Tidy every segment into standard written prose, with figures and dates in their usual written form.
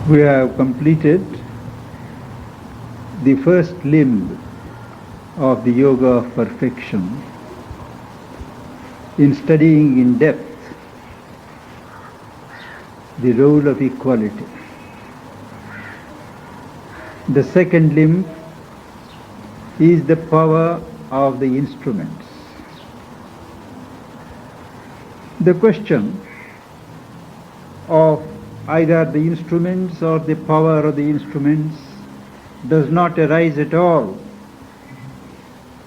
We have completed the first limb of the Yoga of Perfection in studying in depth the role of equality. The second limb is the power of the instruments. The question of either the instruments or the power of the instruments does not arise at all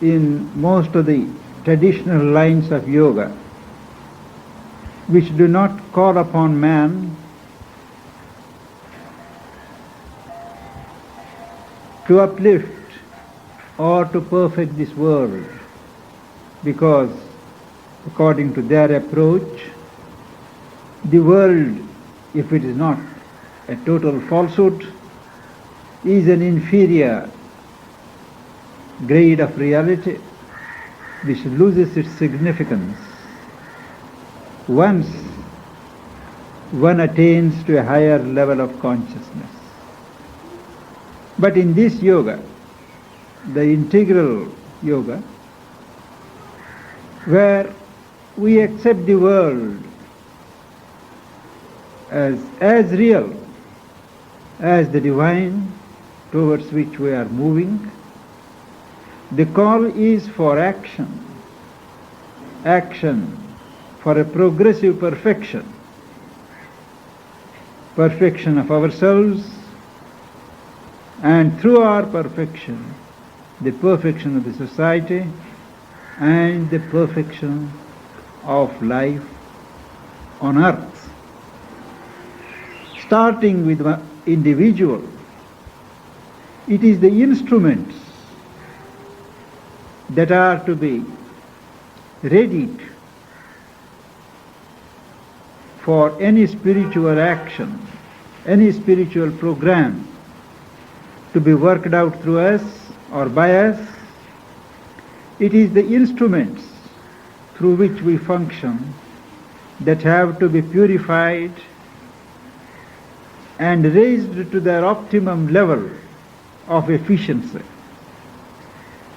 in most of the traditional lines of yoga, which do not call upon man to uplift or to perfect this world, because according to their approach, the world, if it is not a total falsehood, is an inferior grade of reality which loses its significance once one attains to a higher level of consciousness. But in this yoga, the integral yoga, where we accept the world as real as the divine towards which we are moving, the call is for action for a progressive perfection of ourselves, and through our perfection, the perfection of the society and the perfection of life on earth. Starting with the individual, it is the instruments that are to be readied for any spiritual action, any spiritual program to be worked out through us or by us. It is the instruments through which we function that have to be purified and raised to their optimum level of efficiency.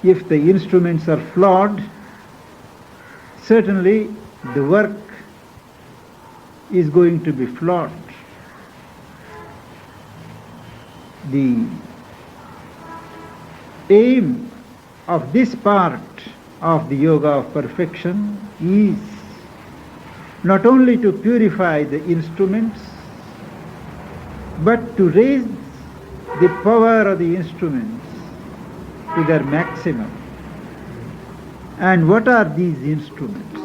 If the instruments are flawed, certainly the work is going to be flawed. The aim of this part of the Yoga of Perfection is not only to purify the instruments, but to raise the power of the instruments to their maximum. And what are these instruments?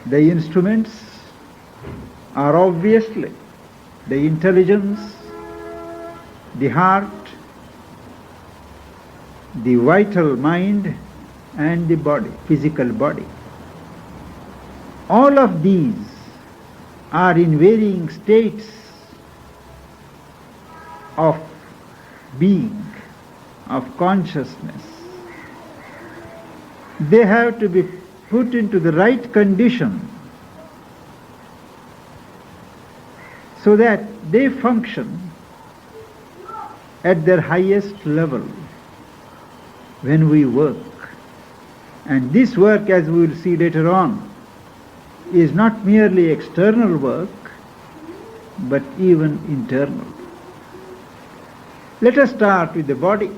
The instruments are obviously the intelligence, the heart, the vital mind, and the body, physical body. All of these are in varying states of being, of consciousness. They have to be put into the right condition so that they function at their highest level when we work. And this work, as we will see later on, is not merely external work, but even internal. Let us start with the body,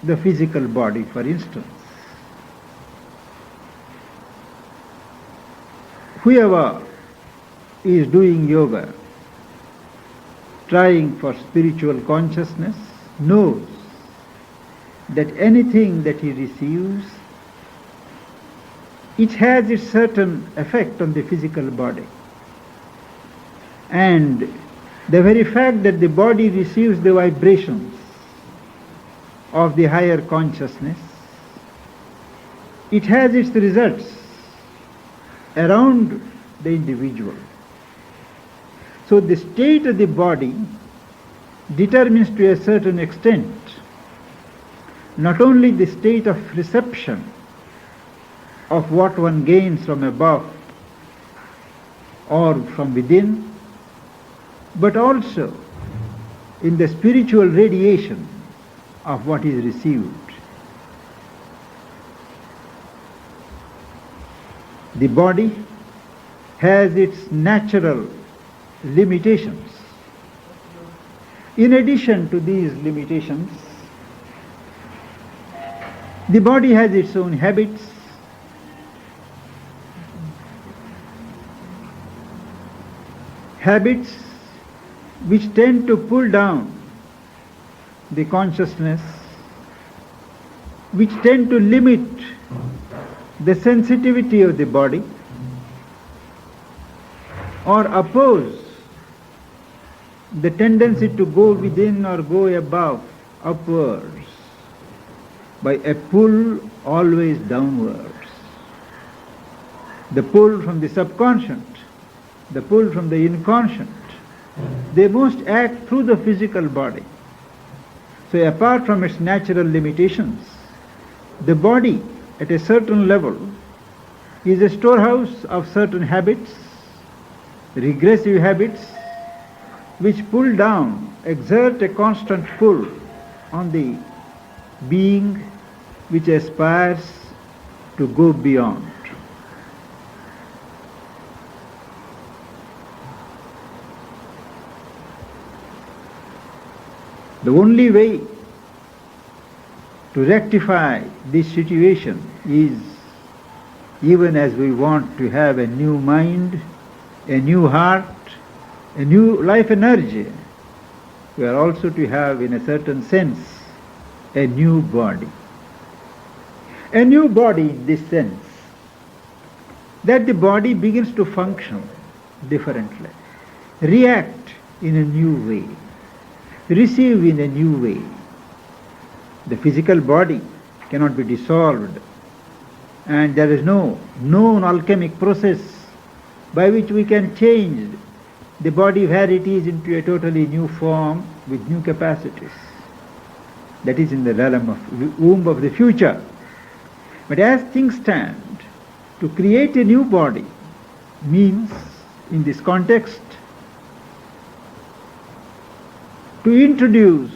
the physical body, for instance. Whoever is doing yoga, trying for spiritual consciousness, knows that anything that he receives, it has its certain effect on the physical body. And the very fact that the body receives the vibrations of the higher consciousness, it has its results around the individual. So the state of the body determines to a certain extent not only the state of reception of what one gains from above or from within, but also in the spiritual radiation of what is received. The body has its natural limitations. In addition to these limitations, the body has its own habits, habits which tend to pull down the consciousness, which tend to limit the sensitivity of the body, or oppose the tendency to go within or go above, upwards, by a pull always downwards. The pull from the subconscious, the pull from the inconscient, they most act through the physical body. So apart from its natural limitations, the body at a certain level is a storehouse of certain habits, regressive habits, which pull down, exert a constant pull on the being which aspires to go beyond. The only way to rectify this situation is, even as we want to have a new mind, a new heart, a new life energy, we are also to have, in a certain sense, a new body. A new body in this sense, that the body begins to function differently, react in a new way, receive in a new way. The physical body cannot be dissolved, and there is no known alchemic process by which we can change the body where it is into a totally new form with new capacities. That is in the realm of womb of the future. But as things stand, to create a new body means, in this context, to introduce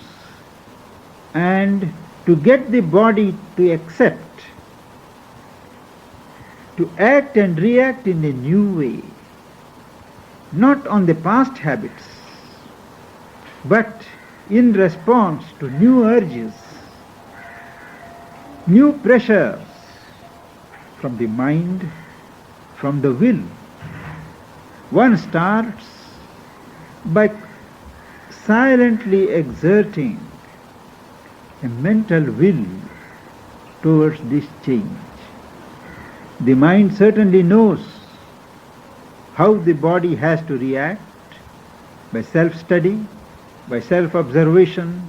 and to get the body to accept, to act and react in a new way, not on the past habits, but in response to new urges, new pressures from the mind, from the will. One starts by silently exerting a mental will towards this change. The mind certainly knows how the body has to react by self-study, by self-observation.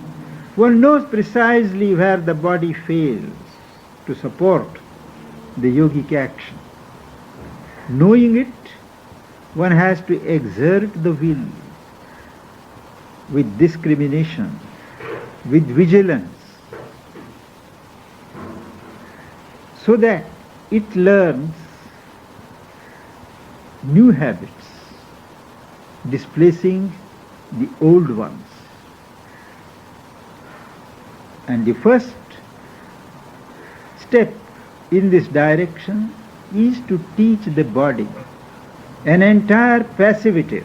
One knows precisely where the body fails to support the yogic action. Knowing it, one has to exert the will with discrimination, with vigilance, so that it learns new habits, displacing the old ones. And the first step in this direction is to teach the body an entire passivity,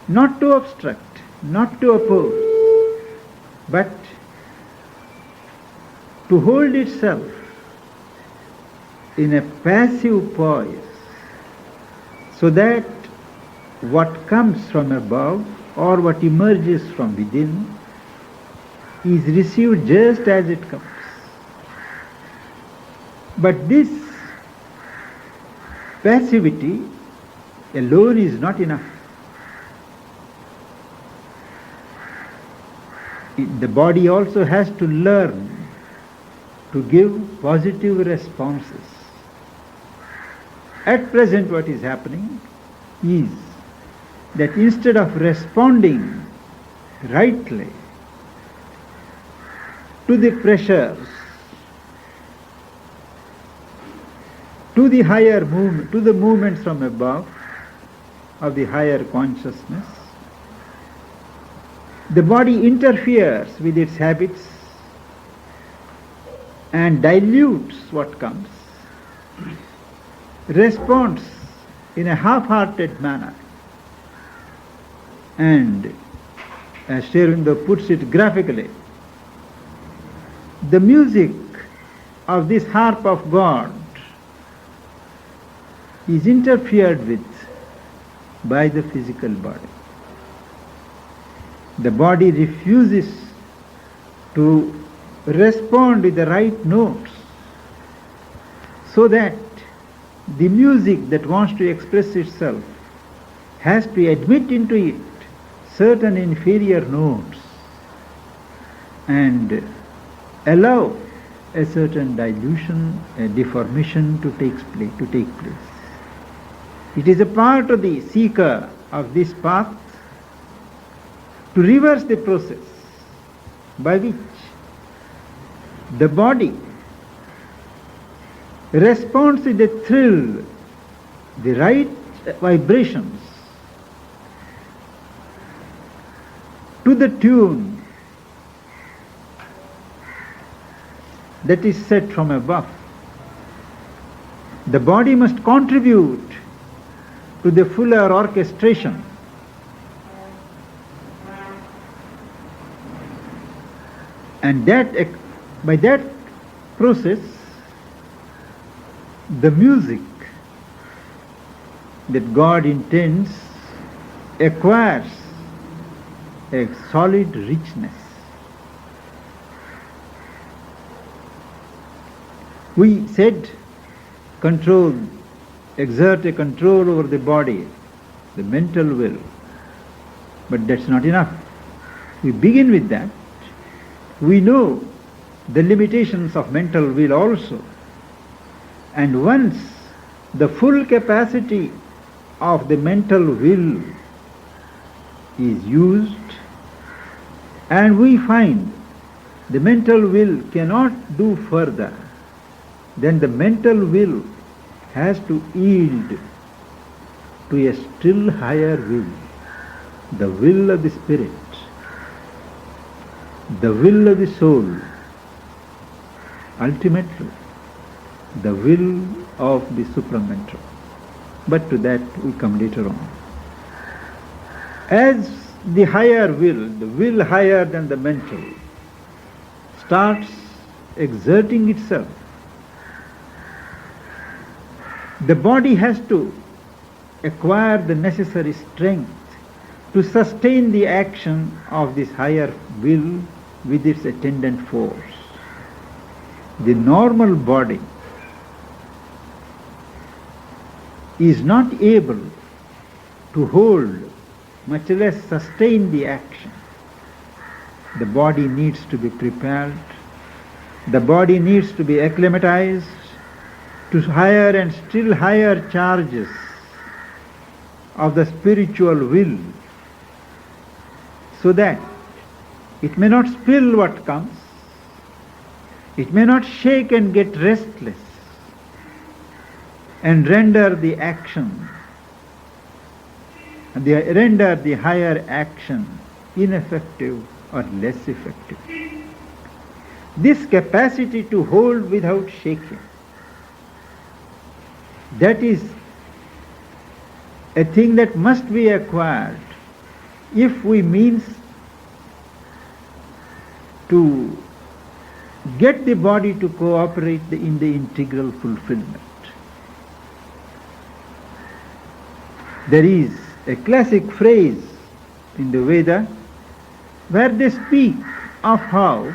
not to obstruct, not to oppose, but to hold itself in a passive poise, so that what comes from above or what emerges from within is received just as it comes. But this passivity alone is not enough. The body also has to learn to give positive responses. At present, what is happening is that instead of responding rightly to the pressures, to the higher movement, to the movements from above, of the higher consciousness, the body interferes with its habits and dilutes what comes, responds in a half-hearted manner, and, as Sri Aurobindo puts it graphically, the music of this harp of God is interfered with by the physical body. The body refuses to respond with the right notes, so that the music that wants to express itself has to admit into it certain inferior notes and allow a certain dilution, a deformation to take place. It is a part of the seeker of this path to reverse the process by which the body responds with a thrill, the right vibrations to the tune that is set from above. The body must contribute to the fuller orchestration. And that, by that process, the music that God intends acquires a solid richness. We said exert a control over the body, the mental will. But that's not enough. We begin with that. We know the limitations of mental will also. And once the full capacity of the mental will is used, and we find the mental will cannot do further, then the mental will has to yield to a still higher will, the will of the spirit, the will of the soul, ultimately the will of the supramental. But to that we come later on. As the higher will, the will higher than the mental, starts exerting itself, the body has to acquire the necessary strength to sustain the action of this higher will with its attendant force. The normal body is not able to hold, much less sustain the action. The body needs to be prepared. The body needs to be acclimatized to higher and still higher charges of the spiritual will, so that it may not spill what comes, it may not shake and get restless and render the action, render the higher action ineffective or less effective. This capacity to hold without shaking, that is a thing that must be acquired if we mean to get the body to cooperate in the integral fulfillment. There is a classic phrase in the Veda where they speak of how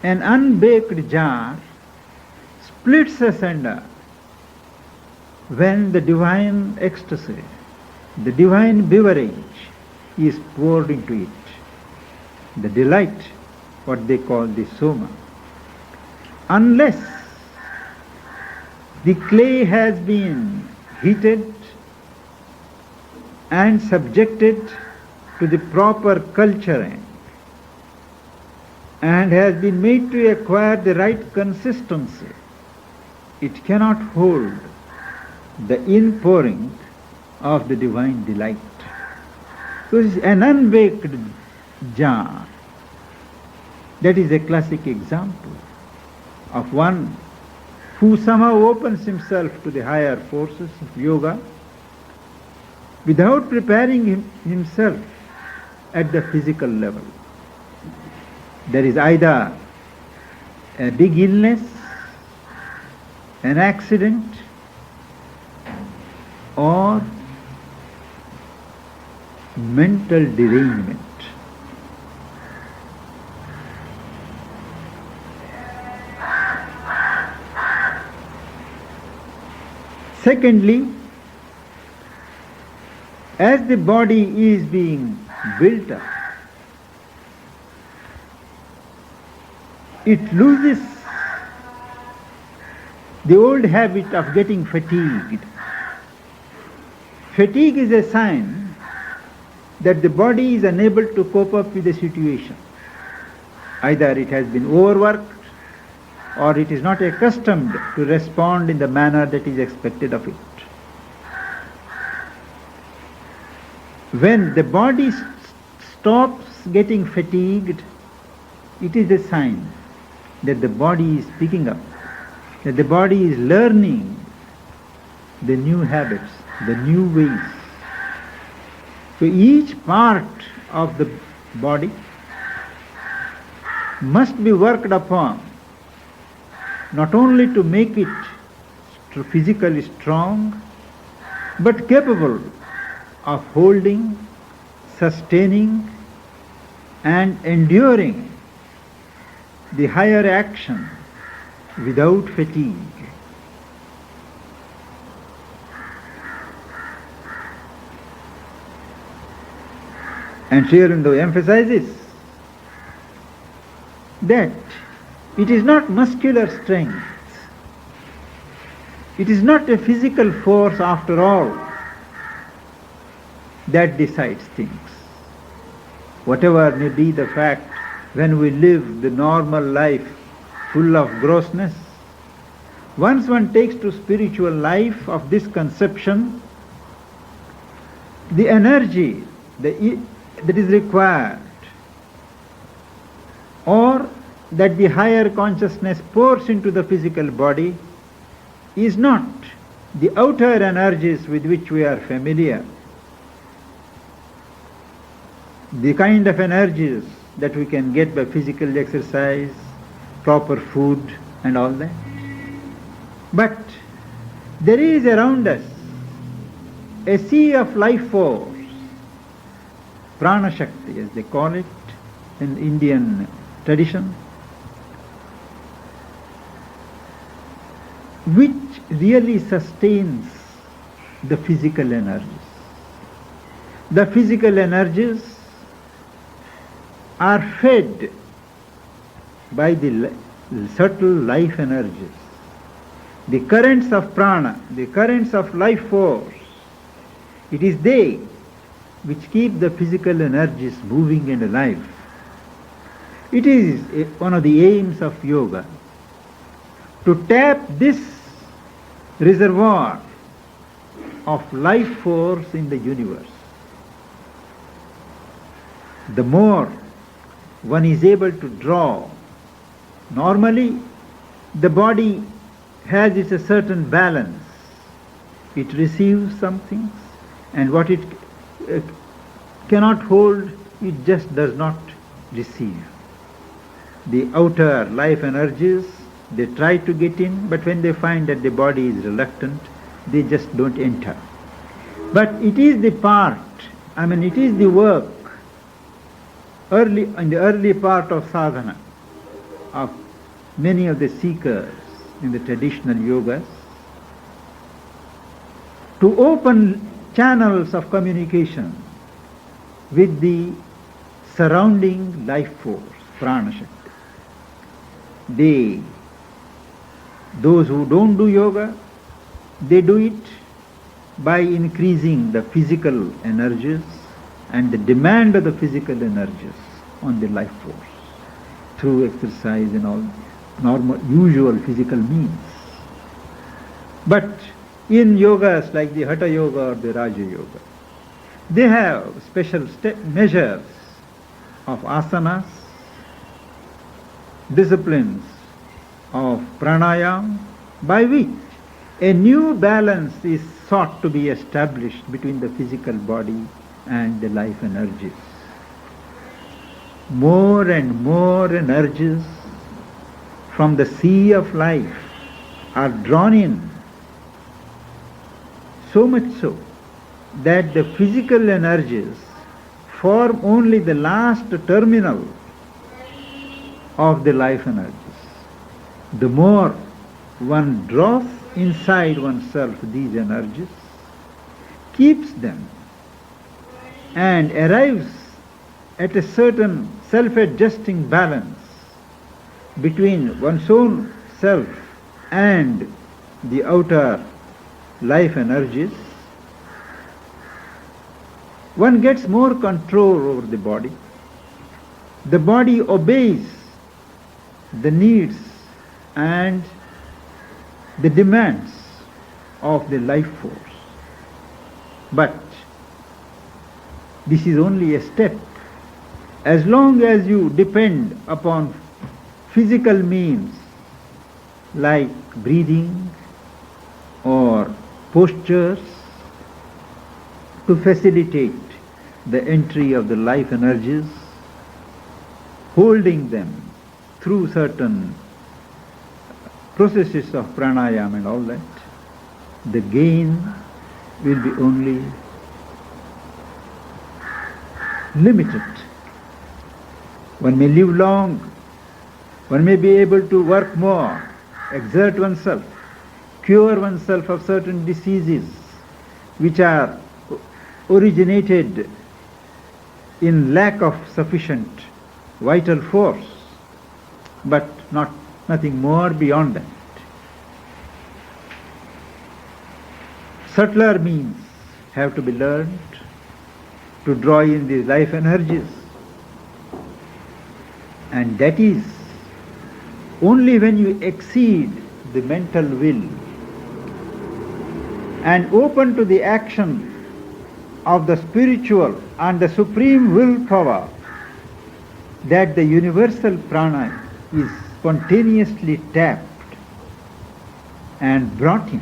an unbaked jar splits asunder when the divine ecstasy, the divine beverage is poured into it. The delight, what they call the soma. Unless the clay has been heated and subjected to the proper culturing and has been made to acquire the right consistency, it cannot hold the inpouring of the divine delight. So it's an unbaked jar. That is a classic example of one who somehow opens himself to the higher forces of yoga without preparing himself at the physical level. There is either a big illness, an accident, or mental derangement. Secondly, as the body is being built up, it loses the old habit of getting fatigued. Fatigue is a sign that the body is unable to cope up with the situation. Either it has been overworked or it is not accustomed to respond in the manner that is expected of it. When the body stops getting fatigued, it is a sign that the body is picking up, that the body is learning the new habits, the new ways. So each part of the body must be worked upon, not only to make it physically strong, but capable of holding, sustaining, and enduring the higher action without fatigue. And Sri Aurobindo emphasizes that it is not muscular strength, it is not a physical force after all that decides things. Whatever may be the fact, when we live the normal life full of grossness, once one takes to spiritual life of this conception, the energy that is required, or that the higher consciousness pours into the physical body, is not the outer energies with which we are familiar, the kind of energies that we can get by physical exercise, proper food and all that. But there is around us a sea of life force, prana shakti as they call it in Indian tradition, which really sustains the physical energies. The physical energies are fed by the subtle life energies, the currents of prana, the currents of life force. It is they which keep the physical energies moving and alive. It is one of the aims of yoga to tap this reservoir of life force in the universe. The more one is able to draw, normally the body has its a certain balance. It receives some things, and what it cannot hold, it just does not receive. The outer life energies, they try to get in, but when they find that the body is reluctant, they just don't enter. But it is the part, it is the work in the early part of sadhana of many of the seekers in the traditional yogas to open channels of communication with the surrounding life force, prana shakti. Those who don't do yoga, they do it by increasing the physical energies and the demand of the physical energies on the life force through exercise and all normal, usual physical means. But in yogas like the Hatha Yoga or the Raja Yoga. They have special measures of asanas, disciplines of pranayam, by which a new balance is sought to be established between the physical body and the life energies. More and more energies from the sea of life are drawn in, so much so that the physical energies form only the last terminal of the life energies. The more one draws inside oneself these energies, keeps them, and arrives at a certain self-adjusting balance between one's own self and the outer life energies, one gets more control over the body. The body obeys the needs and the demands of the life force. But this is only a step. As long as you depend upon physical means like breathing or postures to facilitate the entry of the life energies, holding them through certain processes of pranayam and all that, the gain will be only limited. One may live long, one may be able to work more, exert oneself, cure oneself of certain diseases which are originated in lack of sufficient vital force, but nothing more beyond that. Subtler means have to be learned to draw in the life energies, and that is only when you exceed the mental will and open to the action of the spiritual and the supreme willpower that the universal prana is spontaneously tapped and brought in.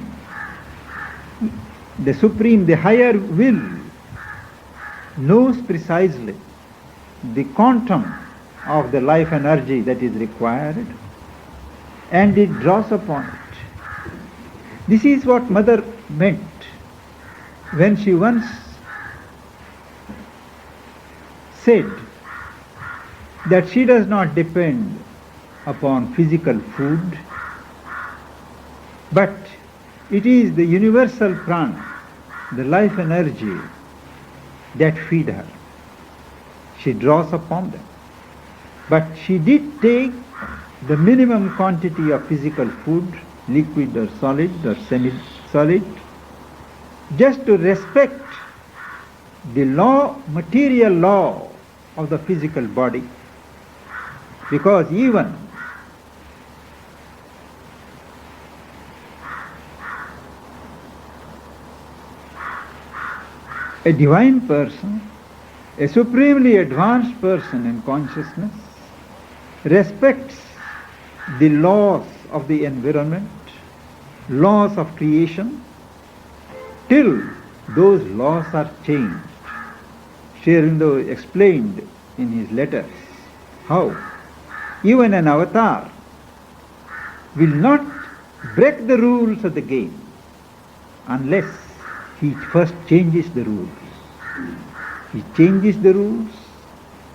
The supreme, the higher will knows precisely the quantum of the life energy that is required, and it draws upon it. This is what Mother meant when she once said that she does not depend upon physical food, but it is the universal prana, the life energy, that feed her. She draws upon them. But she did take the minimum quantity of physical food, liquid or solid or semi-solid, just to respect the law, material law of the physical body. Because even a divine person, a supremely advanced person in consciousness, respects the laws of the environment, laws of creation, till those laws are changed. Sri Aurobindo explained in his letters how even an avatar will not break the rules of the game unless he first changes the rules. He changes the rules,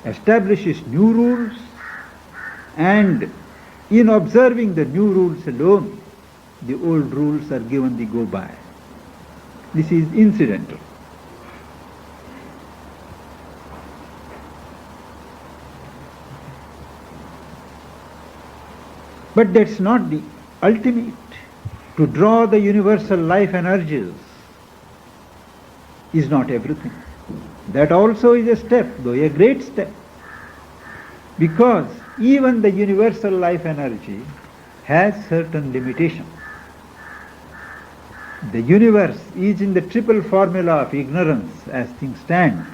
establishes new rules, and in observing the new rules alone, the old rules are given the go-by. This is incidental. But that's not the ultimate. To draw the universal life energies is not everything. That also is a step, though a great step. Because even the universal life energy has certain limitations. The universe is in the triple formula of ignorance as things stand.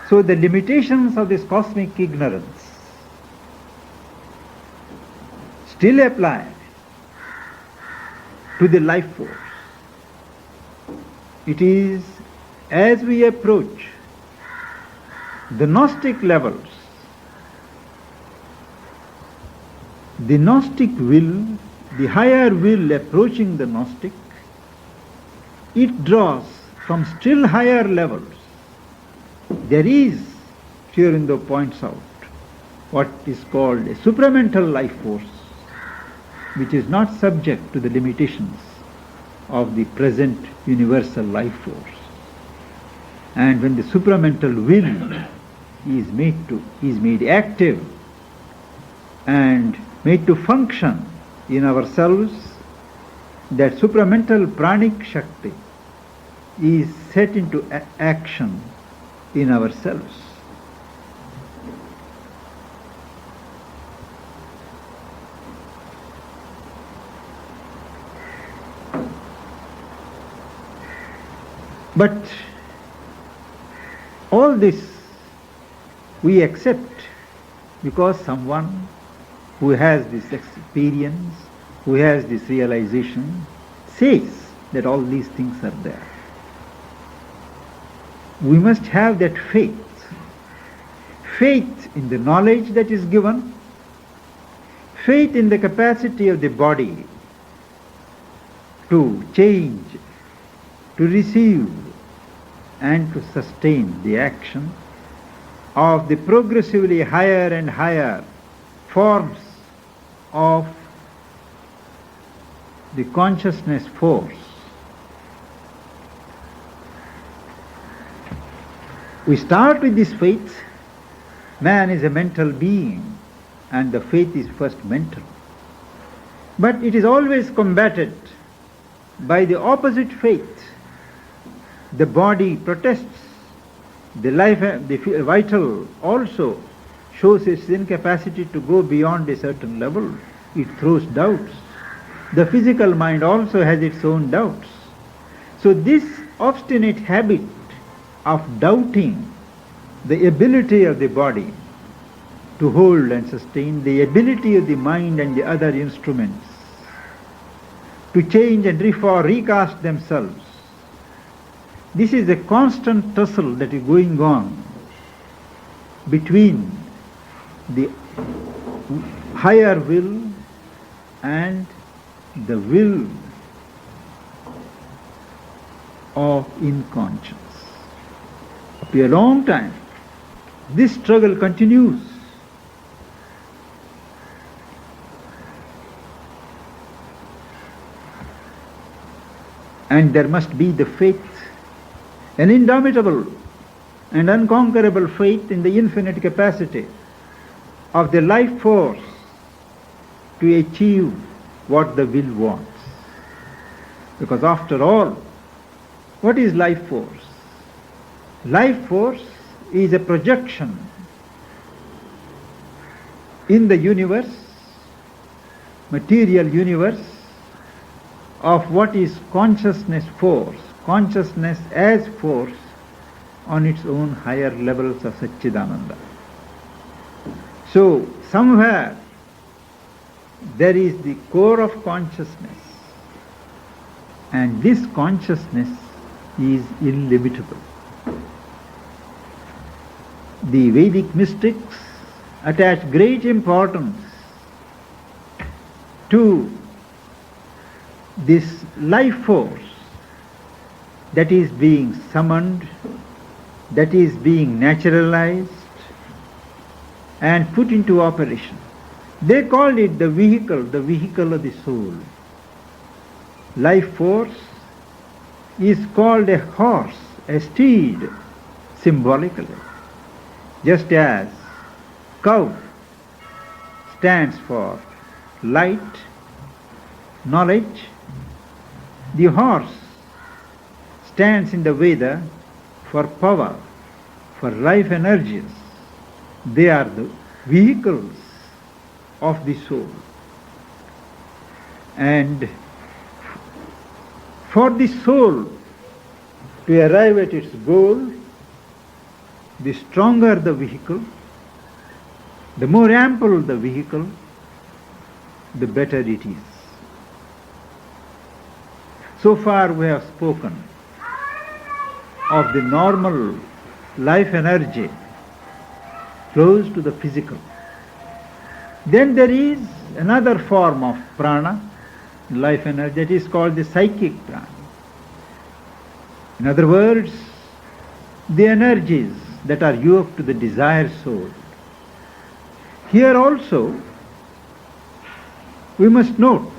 So the limitations of this cosmic ignorance still apply to the life force. It is as we approach the Gnostic levels, the Gnostic will, the higher will approaching the Gnostic, it draws from still higher levels. There is, Sri Aurobindo points out, what is called a supramental life force, which is not subject to the limitations of the present universal life force. And when the supramental will is made active and made to function in ourselves, that supramental pranic shakti is set into action in ourselves. But all this we accept because someone who has this experience, who has this realization, says that all these things are there. We must have that faith. Faith in the knowledge that is given, faith in the capacity of the body to change, to receive, and to sustain the action of the progressively higher and higher forms of the consciousness force. We start with this faith. Man is a mental being, and the faith is first mental. But it is always combated by the opposite faith. The body protests. The life, the vital also shows its incapacity to go beyond a certain level. It throws doubts. The physical mind also has its own doubts. So this obstinate habit of doubting the ability of the body to hold and sustain, the ability of the mind and the other instruments to change and recast themselves, this is a constant tussle that is going on between the higher will and the will of inconscience. For a long time, this struggle continues. And there must be the faith, an indomitable and unconquerable faith in the infinite capacity of the life force to achieve what the will wants. Because after all, what is life force? Life force is a projection in the universe, material universe, of what is consciousness force, consciousness as force on its own higher levels of Satchidananda. So somewhere there is the core of consciousness, and this consciousness is illimitable. The Vedic mystics attach great importance to this life force that is being summoned, that is being naturalized and put into operation. They called it the vehicle of the soul. Life force is called a horse, a steed, symbolically. Just as cow stands for light, knowledge, the horse stands in the Veda for power, for life energies. They are the vehicles of the soul. And For the soul to arrive at its goal, the stronger the vehicle, the more ample the vehicle, the better it is. So far we have spoken of the normal life energy close to the physical. Then there is another form of prana, life energy, that is called the psychic prana. In other words, the energies that are yoked to the desire soul. Here also, we must note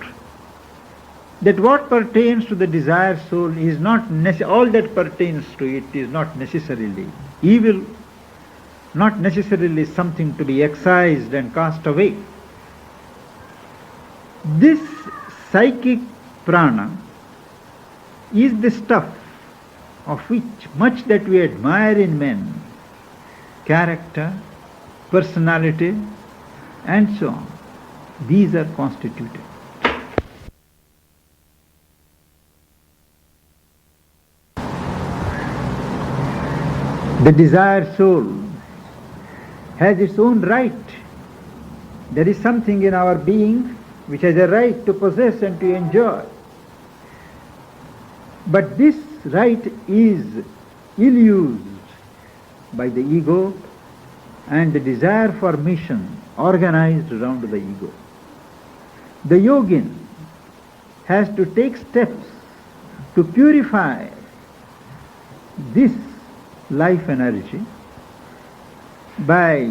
that what pertains to the desire soul is not all that pertains to it is not necessarily evil, not necessarily something to be excised and cast away. This psychic prana is the stuff of which much that we admire in men, character, personality, and so on, these are constituted. The desired soul has its own right. There is something in our being which has a right to possess and to enjoy. But this right is ill-used by the ego and the desire for mission organized around the ego. The yogin has to take steps to purify this life energy by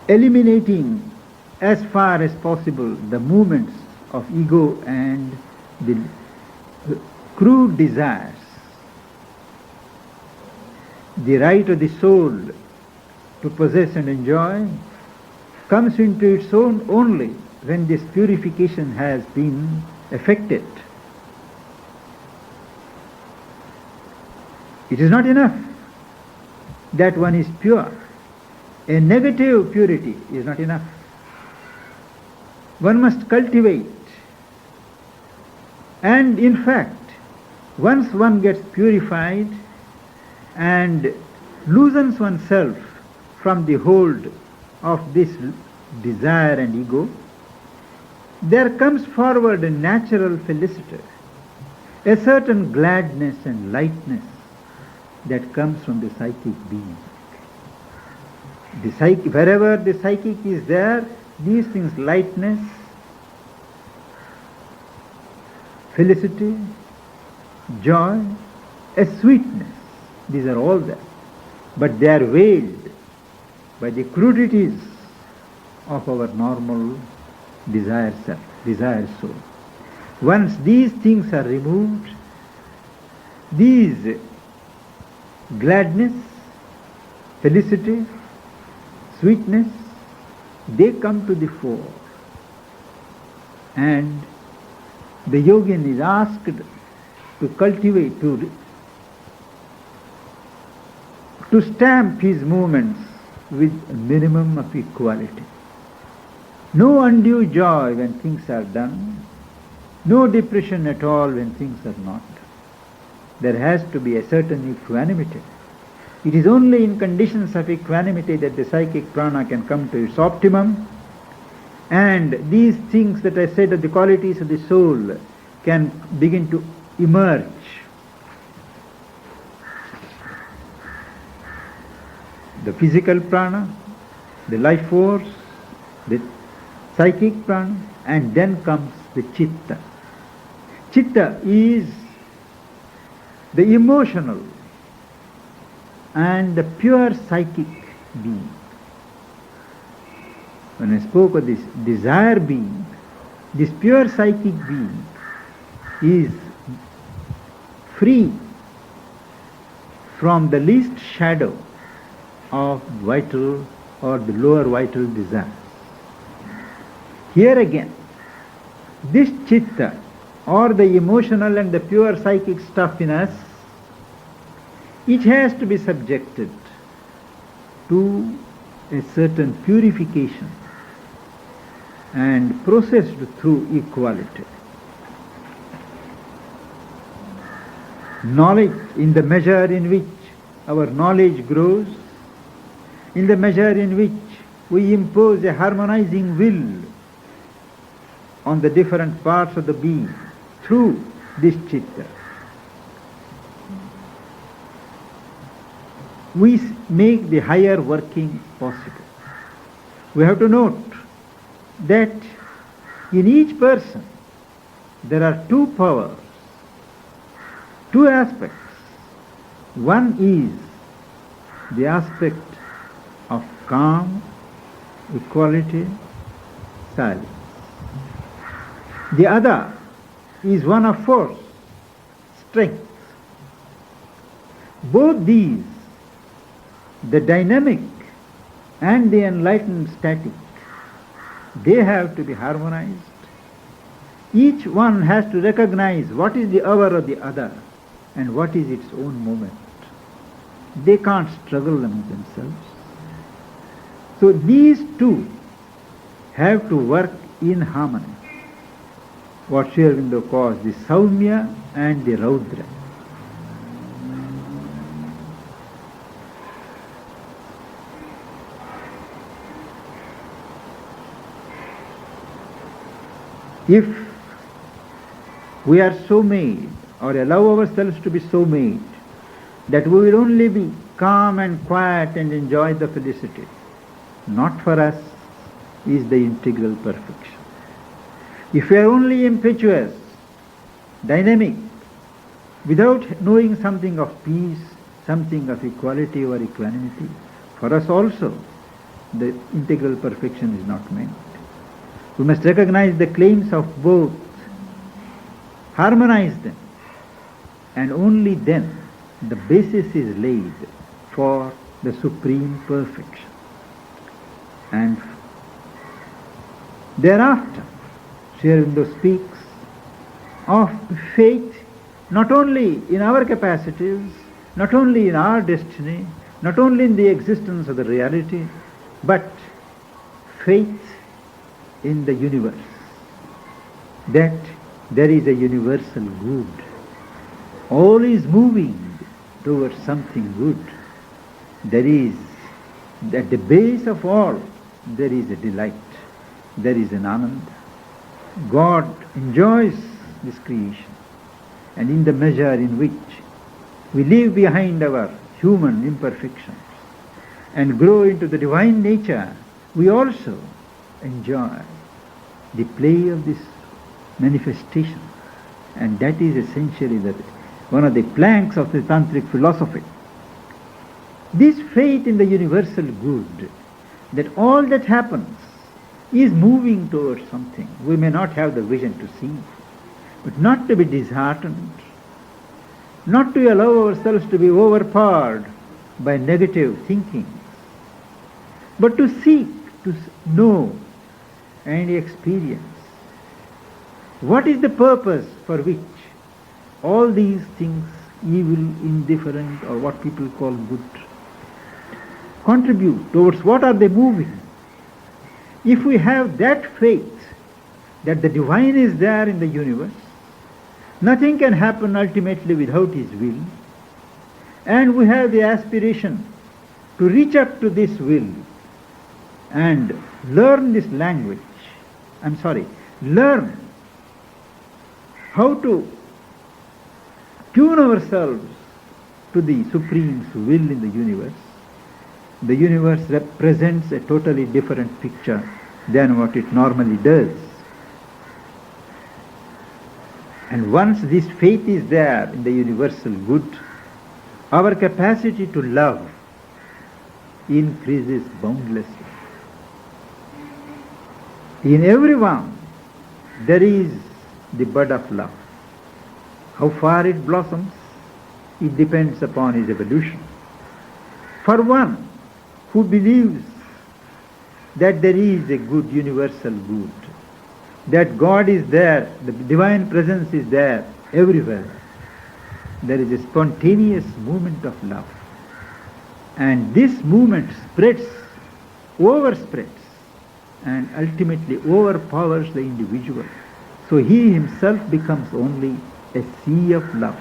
eliminating as far as possible the movements of ego and the crude desires. The right of the soul to possess and enjoy comes into its own only when this purification has been effected. It is not enough that one is pure. A negative purity is not enough. One must cultivate. And in fact, once one gets purified and loosens oneself from the hold of this desire and ego, there comes forward a natural felicity, a certain gladness and lightness that comes from the psychic being. Wherever the psychic is there, these things, lightness, felicity, joy, a sweetness, these are all there. But they are veiled by the crudities of our normal desire self, desire soul. Once these things are removed, these gladness, felicity, sweetness, they come to the fore. And the yogin is asked to cultivate, to stamp his movements with a minimum of equality. No undue joy when things are done, no depression at all when things are not. There has to be a certain equanimity. It is only in conditions of equanimity that the psychic prana can come to its optimum, and these things that I said of the qualities of the soul can begin to emerge. The physical prana, the life force, the psychic prana, and then comes the chitta. Chitta is the emotional and the pure psychic being. When I spoke of this desire being, this pure psychic being is free from the least shadow of vital or the lower vital desire. Here again, this chitta or the emotional and the pure psychic stuff in us, it has to be subjected to a certain purification and processed through equality. Knowledge, in the measure in which our knowledge grows, in the measure in which we impose a harmonizing will on the different parts of the being through this chitta, we make the higher working possible. We have to note that in each person there are two powers, two aspects. One is the aspect of calm, equality, silence. The other is one of force, strength. Both these, the dynamic and the enlightened static, they have to be harmonized. Each one has to recognize what is the hour of the other and what is its own moment. They can't struggle among themselves. So these two have to work in harmony. What Sri Aurobindo calls the Saumya and the Raudra. If we are so made, or allow ourselves to be so made, that we will only be calm and quiet and enjoy the felicity, not for us is the integral perfection. If we are only impetuous, dynamic, without knowing something of peace, something of equality or equanimity, for us also the integral perfection is not meant. We must recognize the claims of both, harmonize them, and only then the basis is laid for the supreme perfection. And thereafter, Sri Aurobindo speaks of faith not only in our capacities, not only in our destiny, not only in the existence of the reality, but faith in the universe, that there is a universal good. All is moving towards something good. There is, at the base of all, there is a delight, there is an anand. God enjoys this creation, and in the measure in which we leave behind our human imperfections and grow into the divine nature, we also enjoy the play of this manifestation. And that is essentially one of the planks of the tantric philosophy. This faith in the universal good, that all that happens is moving towards something. We may not have the vision to see, but not to be disheartened, not to allow ourselves to be overpowered by negative thinking, but to seek, to know and experience what is the purpose for which all these things, evil, indifferent, or what people call good, contribute, towards what are they moving. If we have that faith that the divine is there in the universe, nothing can happen ultimately without his will, and we have the aspiration to reach up to this will and learn this language, learn how to tune ourselves to the Supreme's will in the universe represents a totally different picture than what it normally does. And once this faith is there in the universal good, our capacity to love increases boundlessly. In everyone there is the bud of love. How far it blossoms, it depends upon his evolution. For one who believes that there is a good, universal good, that God is there, the divine presence is there everywhere, there is a spontaneous movement of love. And this movement spreads overspreads and ultimately overpowers the individual. So he himself becomes only a sea of love.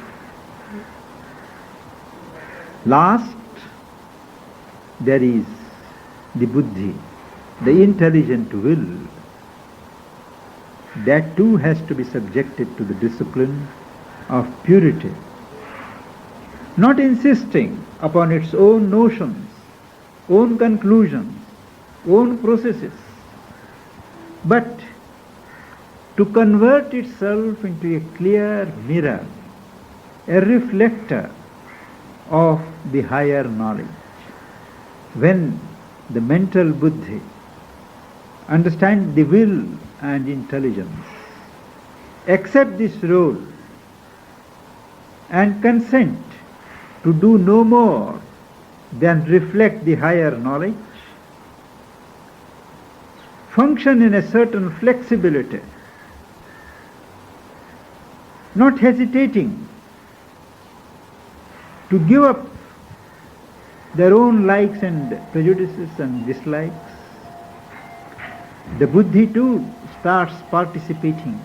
Last, there is the buddhi, the intelligent will. That too has to be subjected to the discipline of purity, not insisting upon its own notions, own conclusions, own processes, but to convert itself into a clear mirror, a reflector of the higher knowledge. When the mental buddhi understands the will and intelligence, accept this role and consent to do no more than reflect the higher knowledge, function in a certain flexibility, not hesitating to give up their own likes and prejudices and dislikes, the buddhi too starts participating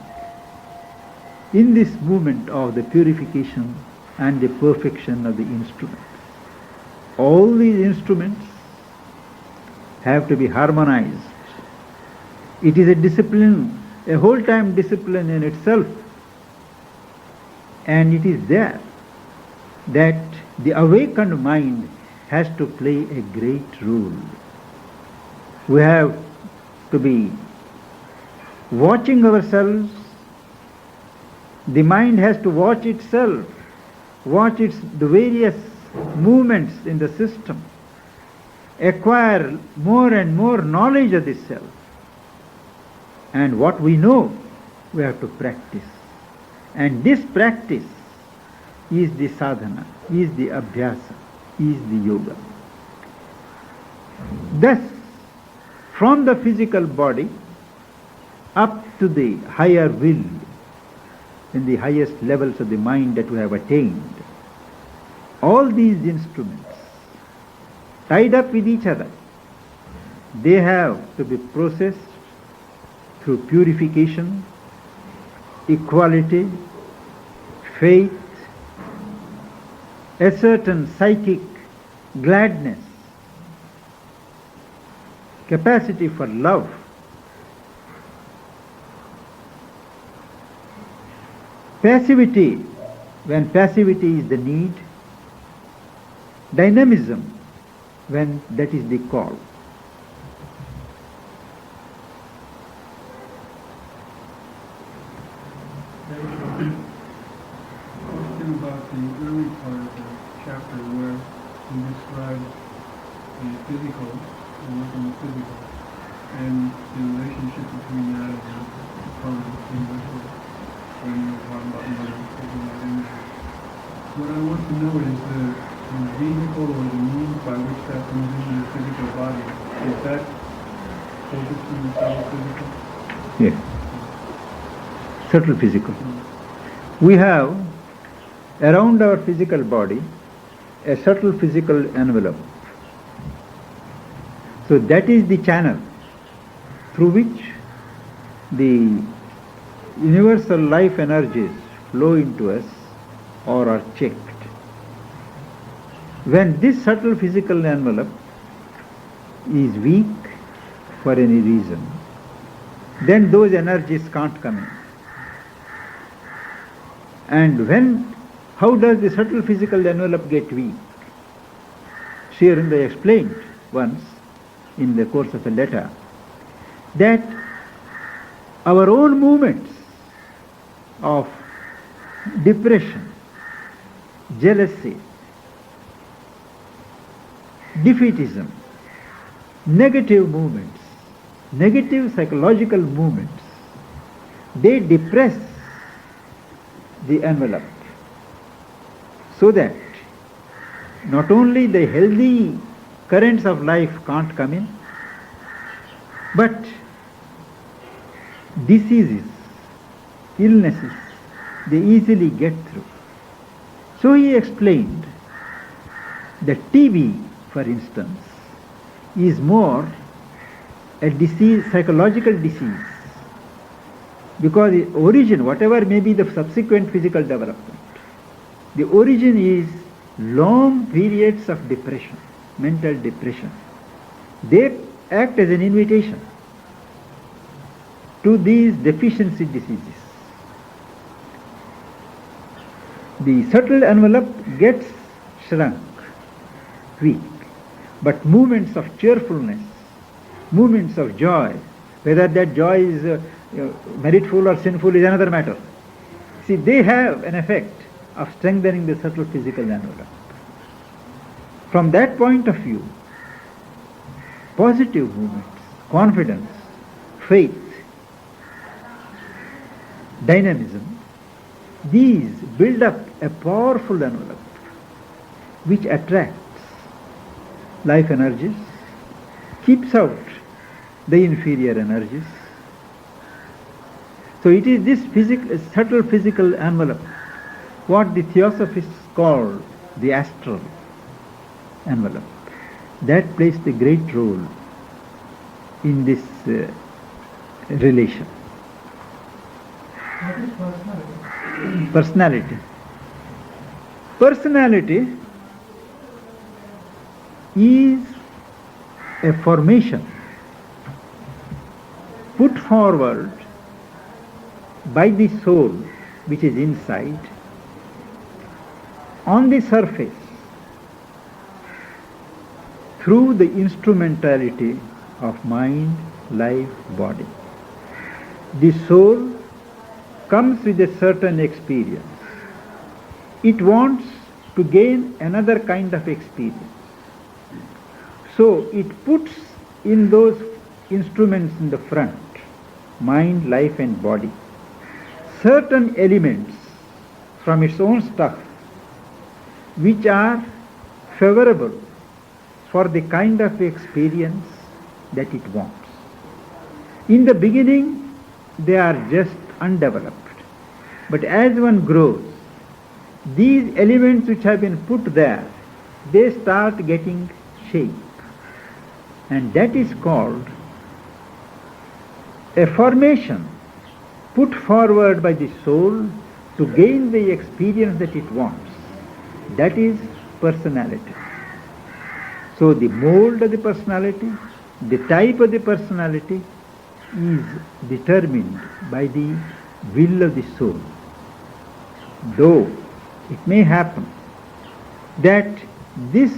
in this movement of the purification and the perfection of the instruments. All these instruments have to be harmonized. It is a discipline, a whole-time discipline in itself, and it is there that the awakened mind has to play a great role. We have to be watching ourselves. The mind has to watch itself, watch the various movements in the system, acquire more and more knowledge of the self. And what we know, we have to practice. And this practice is the sadhana, is the abhyasa, is the yoga. Thus, from the physical body up to the higher will, in the highest levels of the mind that we have attained, all these instruments tied up with each other, they have to be processed through purification, equality, faith, a certain psychic gladness, capacity for love. Passivity, when passivity is the need. Dynamism, when that is the call. There was a question about the early part of the chapter where you described the physical, the work in the physical, and the relationship between that and the component universal, when you were talking about money, taking that energy. What I want to know is the vehicle or the means by which that comes into the physical body. Is that focused in the subtle physical? Yes. Subtle physical. We have around our physical body a subtle physical envelope. So that is the channel through which the universal life energies flow into us or are checked. When this subtle physical envelope is weak for any reason, then those energies can't come in. And how does the subtle physical envelope get weak? Sri Aurobindo explained once in the course of a letter that our own movements of depression, jealousy, defeatism, negative movements, negative psychological movements, they depress the envelope so that not only the healthy currents of life can't come in, but diseases, illnesses, they easily get through. So he explained that TB, for instance, is more a disease, psychological disease, because the origin, whatever may be the subsequent physical development, the origin is long periods of depression, mental depression. They act as an invitation to these deficiency diseases. The subtle envelope gets shrunk, weak, but movements of cheerfulness, movements of joy, whether that joy is meritful or sinful is another matter. See, they have an effect of strengthening the subtle physical envelope. From that point of view, positive movements, confidence, faith, dynamism, these build up a powerful envelope which attracts life energies, keeps out the inferior energies. So it is this subtle physical envelope, what the theosophists call the astral envelope, that plays the great role in this relation. What is personality? Personality. Personality is a formation put forward by the soul which is inside on the surface through the instrumentality of mind, life, body. The soul comes with a certain experience. It wants to gain another kind of experience. So it puts in those instruments in the front, mind, life and body, certain elements from its own stuff which are favorable for the kind of experience that it wants. In the beginning, they are just undeveloped. But as one grows, these elements which have been put there, they start getting shape. And that is called a formation put forward by the soul to gain the experience that it wants. That is personality. So the mold of the personality, the type of the personality is determined by the will of the soul. Though it may happen that this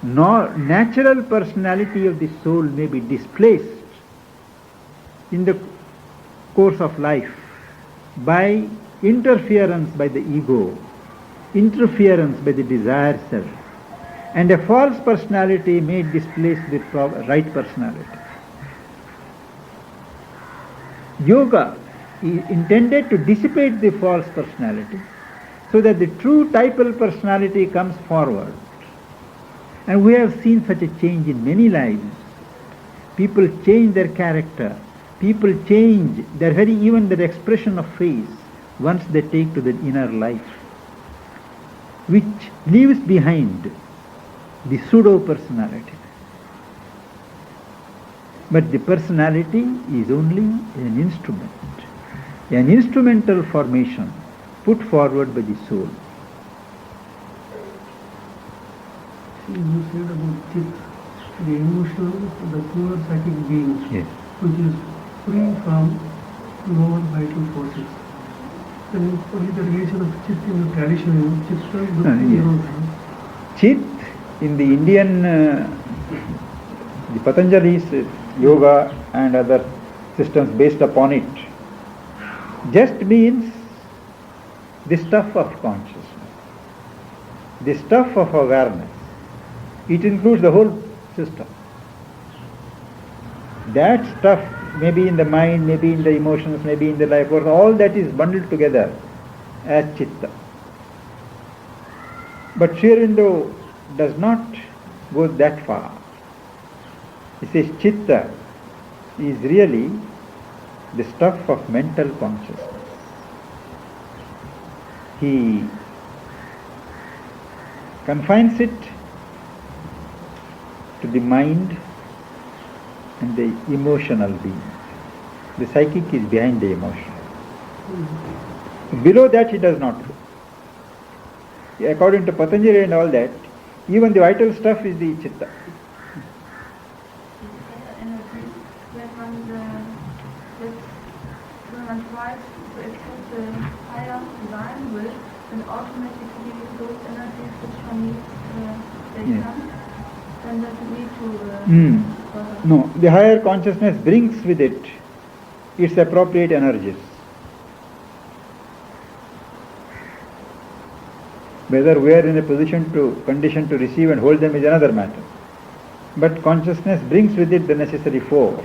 natural personality of the soul may be displaced in the course of life by interference by the ego, interference by the desire self, and a false personality may displace the right personality. Yoga is intended to dissipate the false personality so that the true typal personality comes forward. And we have seen such a change in many lives. People change their character. People change even their expression of face once they take to the inner life, which leaves behind the pseudo-personality. But the personality is only an instrument, an instrumental formation put forward by the soul. You said about chit, the emotional, the pure psychic being, Yes. which is free from lower vital forces. Then what is the relation of chit in the tradition? Chit in the Indian, the Patanjali's yoga and other systems based upon it, just means the stuff of consciousness, the stuff of awareness. It includes the whole system. That stuff may be in the mind, maybe in the emotions, maybe in the life force, all that is bundled together as chitta. But Sri Aurobindo does not go that far. He says chitta is really the stuff of mental consciousness. He confines it to the mind and the emotional being. The psychic is behind the emotion. Below that it does not go. According to Patanjali and all that, even the vital stuff is the chitta. When one tries to accept the higher divine will, then automatically those energies which from it they Yes. come, then doesn't need to further. No, the higher consciousness brings with it its appropriate energies. Whether we are in a condition to receive and hold them is another matter. But consciousness brings with it the necessary force.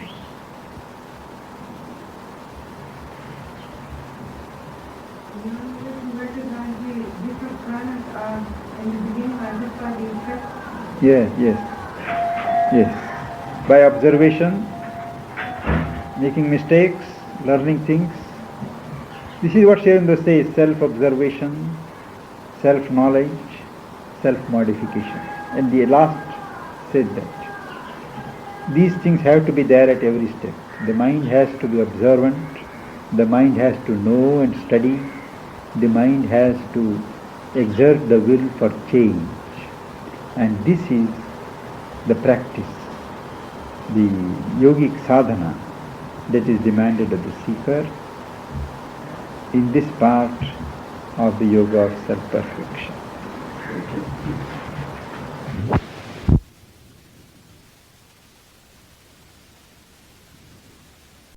Yes. By observation, making mistakes, learning things. This is what Sri Aurobindo says, self-observation, self-knowledge, self-modification. And the last said that these things have to be there at every step. The mind has to be observant, the mind has to know and study, the mind has to exert the will for change. And this is the practice, the yogic sadhana that is demanded of the seeker in this part of the yoga of self-perfection.